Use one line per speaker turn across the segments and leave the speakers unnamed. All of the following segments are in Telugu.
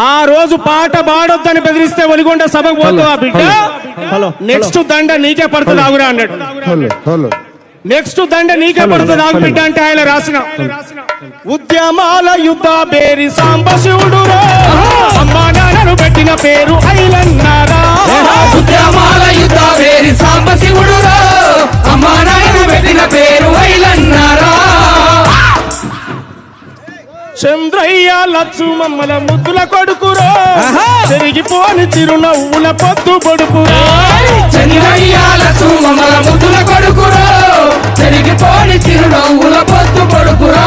ఆ రోజు పాట పాడొద్దని బెదిరిస్తే ఒలిగొండ సభకు పోతావా బిడ్డ? నెక్స్ట్ దండ నీకే పడుతుంది ఆగురా అన్నాడు. నెక్స్ట్ దండ నీకే పడుతుంది ఆగు బిడ్డ అంటే ఆయన రాసిన ఉద్యమాల యుద్ధ బేరి సాంబశివుడు అమ్మా నాన్నను పెట్టిన పేరు ఐలన్నారా.
ఉద్యమాల యుద్ధ బేరి సాంబశివుడు అమ్మా నాన్నను పెట్టిన పేరు ఐలన్నారా.
చంద్రయ్య లచ్చు మమ్మల ముద్దుల కొడుకురో తిరిగిపోని చిరునవ్వుల పొద్దు పొడుకురా.
చంద్రయ్య లచ్చు మమ్మల ముద్దుల కొడుకురో తిరిగిపోని చిరునవ్వుల పొద్దు పొడుకురా.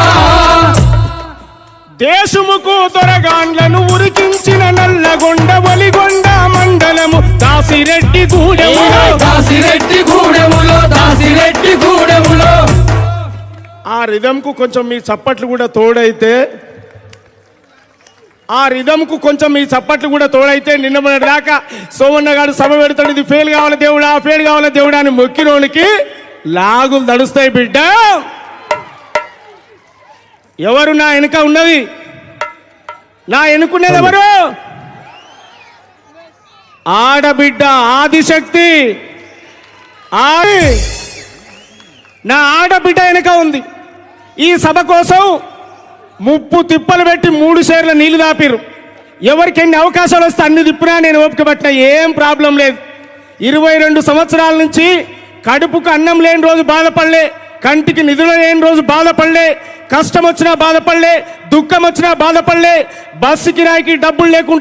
దేశముకు దొరగాండ్లను ఉరికించిన నల్లగొండ ఒలిగొండ మండలము దాసిరెడ్డి గూడెములో.
దాసిరెడ్డి గూడెములో దాసిరెడ్డి గూడెములో.
ఆ రిధంకు కొంచెం మీ చప్పట్లు కూడా తోడైతే నిన్న మొన్నటి దాకా సోమన్న గారు సభ పెడతాడు, ఇది ఫెయిల్ కావాలి దేవుడా ఫెయిల్ కావాలి దేవుడా అని మొక్కినోనికి లాగులు నడుస్తాయి బిడ్డ. ఎవరు నా వెనుక ఉన్నది? నా వెనుకున్నది ఎవరు? ఆడబిడ్డ ఆదిశక్తి. నా ఆడబిడ్డ వెనుక ఉంది. ఈ సభ కోసం ముప్పు తిప్పలు పెట్టి 3 షేర్ల నీళ్లు దాపిరు. ఎవరికి ఎన్ని అవకాశాలు వస్తే అన్ని తిప్పినా నేను ఓపిక పట్టిన, ఏం ప్రాబ్లం లేదు. 22 సంవత్సరాల నుంచి కడుపుకు అన్నం లేని రోజు బాధపడలే, కంటికి నిధులు లేని రోజు బాధపడలే, కష్టం వచ్చినా బాధపడలే, దుఃఖం వచ్చినా బాధపడలే, బస్సు కిరాయికి డబ్బులు లేకుండా